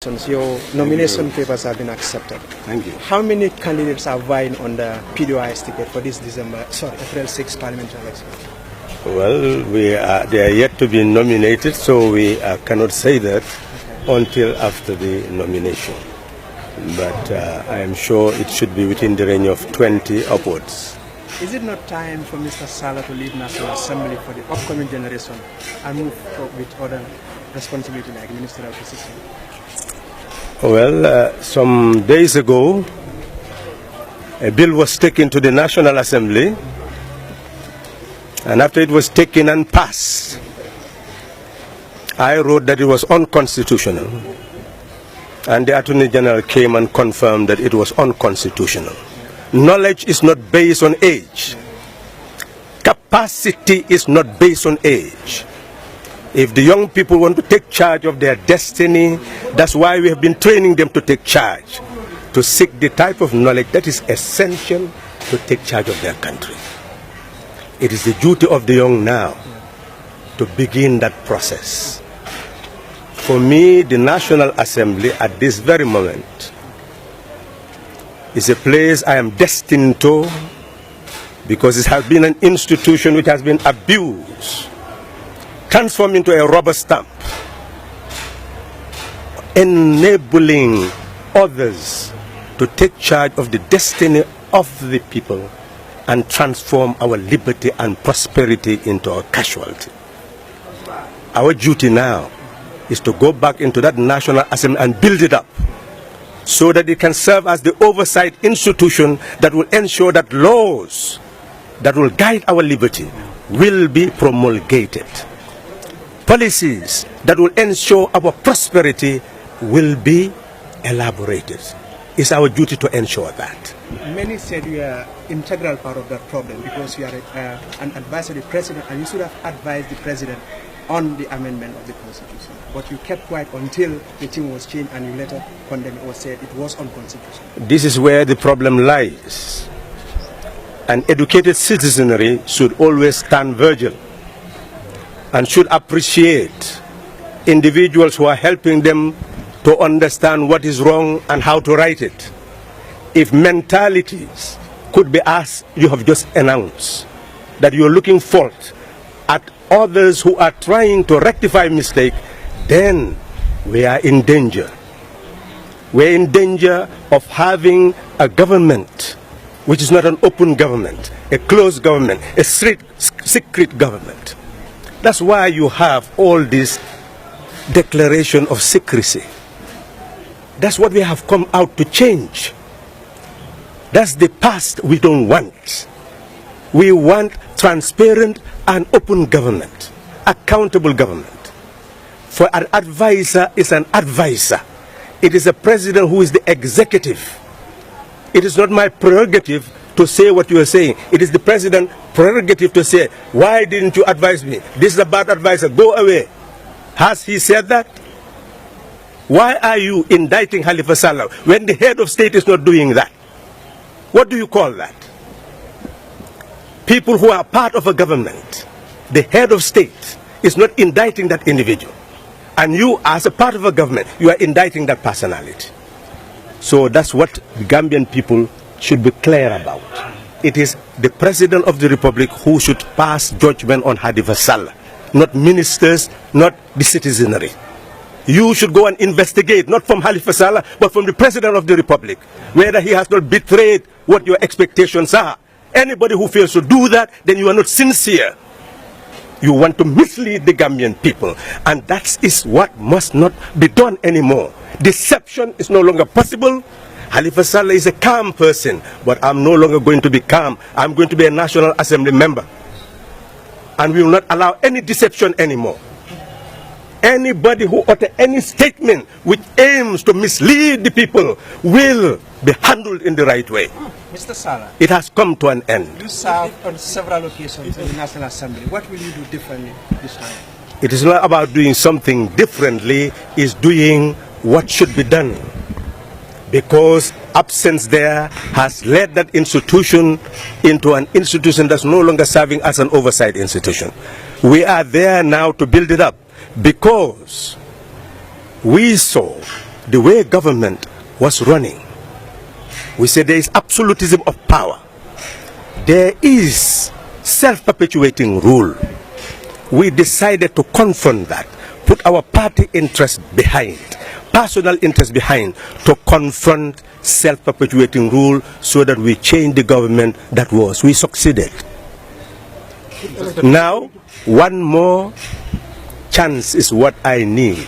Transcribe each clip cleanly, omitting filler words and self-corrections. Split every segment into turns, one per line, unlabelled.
Your nomination papers have been accepted.
Thank you.
How many candidates are vying on the PDOI's ticket for this April 6 parliamentary election?
Well, they are yet to be nominated, so we cannot say that until after the nomination. But I am sure it should be within the range of 20 upwards.
Is it not time for Mr. Salah to leave National Assembly for the upcoming generation and move with other responsibility like ministerial position?
Well, some days ago, a bill was taken to the National Assembly, and after it was taken and passed, I wrote that it was unconstitutional, and the Attorney General came and confirmed that it was unconstitutional. Knowledge is not based on age. Capacity is not based on age. If the young people want to take charge of their destiny, that's why we have been training them to take charge, to seek the type of knowledge that is essential to take charge of their country. It is the duty of the young now to begin that process. For me, the National Assembly at this very moment is a place I am destined to, because it has been an institution which has been abused, transformed into a rubber stamp, enabling others to take charge of the destiny of the people and transform our liberty and prosperity into a casualty. Our duty now is to go back into that National Assembly and build it up so that it can serve as the oversight institution that will ensure that laws that will guide our liberty will be promulgated. Policies that will ensure our prosperity will be elaborated. It's our duty to ensure that.
Many said you are an integral part of that problem because you are an advisor to the president, and you should have advised the president on the amendment of the constitution. But you kept quiet until the thing was changed, and you later condemned or said it was unconstitutional.
This is where the problem lies. An educated citizenry should always stand vigil and should appreciate individuals who are helping them to understand what is wrong and how to right it. If mentalities could be as you have just announced, that you are looking fault at others who are trying to rectify mistake, then we are in danger. We are in danger of having a government which is not an open government, a closed government, a secret government. That's why you have all this declaration of secrecy. That's what we have come out to change. That's the past we don't want. We want transparent and open government, accountable government. For an advisor is an advisor. It is a president who is the executive. It is not my prerogative to say what you are saying. It is the president's prerogative to say, why didn't you advise me? This is a bad advisor, go away. Has he said that? Why are you indicting Halifa Sallah when the head of state is not doing that? What do you call that? People who are part of a government, the head of state is not indicting that individual. And you, as a part of a government, you are indicting that personality. So that's what the Gambian people should be clear about. It is the President of the Republic who should pass judgment on Halifa Sallah, not ministers, not the citizenry. You should go and investigate, not from Halifa Sallah, but from the President of the Republic, whether he has not betrayed what your expectations are. Anybody who fails to do that, then you are not sincere. You want to mislead the Gambian people, and that is what must not be done anymore. Deception is no longer possible. Halifa Sallah is a calm person, but I'm no longer going to be calm. I'm going to be a National Assembly member, and we will not allow any deception anymore. Anybody who utters any statement which aims to mislead the people will be handled in the right way.
Mr. Sallah,
it has come to an end.
You served on several occasions in the National Assembly. What will you do differently this time?
It is not about doing something differently, it's doing what should be done. Because absence there has led that institution into an institution that's no longer serving as an oversight institution. We are there now to build it up, because we saw the way government was running, we said there is absolutism of power. There is self-perpetuating rule. We decided to confront that, put our party interest behind, personal interest behind, to confront self-perpetuating rule so that we change the government that was. We succeeded. Now, one more chance is what I need,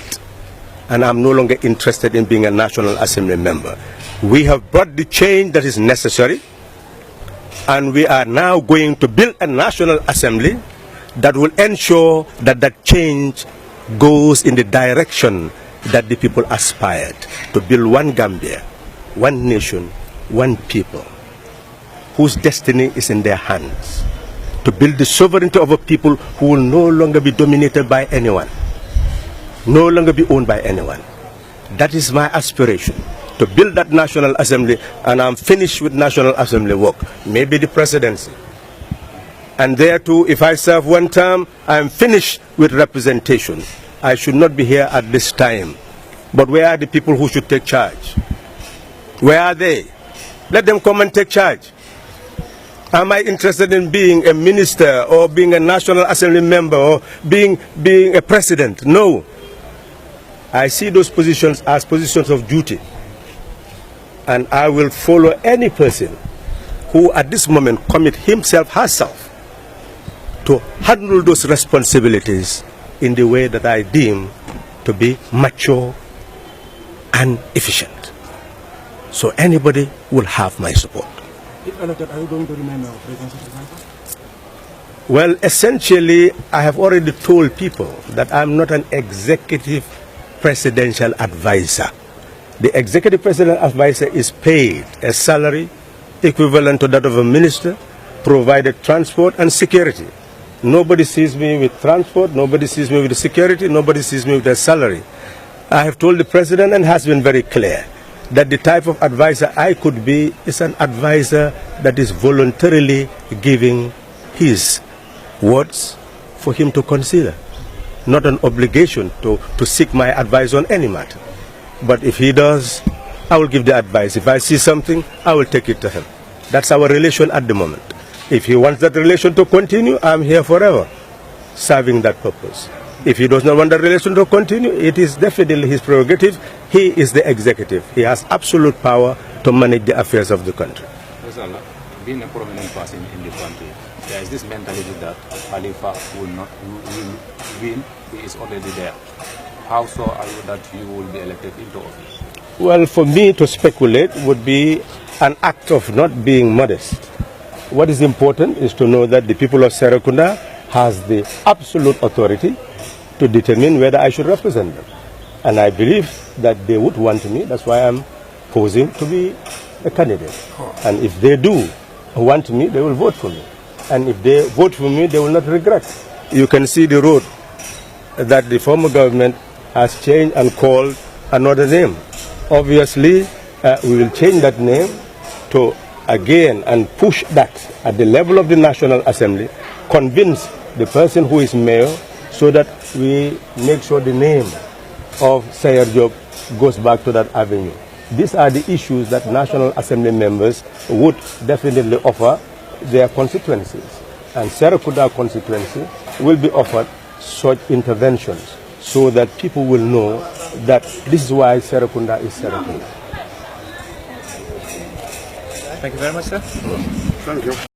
and I'm no longer interested in being a National Assembly member. We have brought the change that is necessary, and we are now going to build a National Assembly that will ensure that that change goes in the direction that the people aspired, to build one Gambia, one nation, one people, whose destiny is in their hands, to build the sovereignty of a people who will no longer be dominated by anyone, no longer be owned by anyone. That is my aspiration, to build that National Assembly, and I'm finished with National Assembly work, maybe the presidency. And there too, if I serve one term, I'm finished with representation. I should not be here at this time. But where are the people who should take charge? Where are they? Let them come and take charge. Am I interested in being a minister or being a National Assembly member or being a president? No. I see those positions as positions of duty. And I will follow any person who at this moment commit himself, herself, to handle those responsibilities in the way that I deem to be mature and efficient. So anybody will have my support.
If elected, are you going to remain a presidential advisor?
Well, essentially, I have already told people that I'm not an executive presidential advisor. The executive presidential advisor is paid a salary equivalent to that of a minister, provided transport and security. Nobody sees me with transport, nobody sees me with security, nobody sees me with a salary. I have told the president, and has been very clear, that the type of advisor I could be is an advisor that is voluntarily giving his words for him to consider, not an obligation to seek my advice on any matter. But if he does, I will give the advice. If I see something, I will take it to him. That's our relation at the moment. If he wants that relation to continue, I'm here forever, serving that purpose. If he does not want that relation to continue, it is definitely his prerogative. He is the executive. He has absolute power to manage the affairs of the country.
Being a prominent person in the country, there is this mentality that Khalifa will win. He is already there. How so are you that you will be elected into office?
Well, for me to speculate would be an act of not being modest. What is important is to know that the people of Serekunda has the absolute authority to determine whether I should represent them. And I believe that they would want me. That's why I'm posing to be a candidate. And if they do want me, they will vote for me. And if they vote for me, they will not regret. You can see the road that the former government has changed and called another name. Obviously, we will change that name to again and push that at the level of the National Assembly, convince the person who is mayor so that we make sure the name of Sayer Job goes back to that avenue. These are the issues that National Assembly members would definitely offer their constituencies. And Serekunda constituency will be offered such interventions so that people will know that this is why Serekunda is Serekunda.
Thank you very much, sir.
Thank you.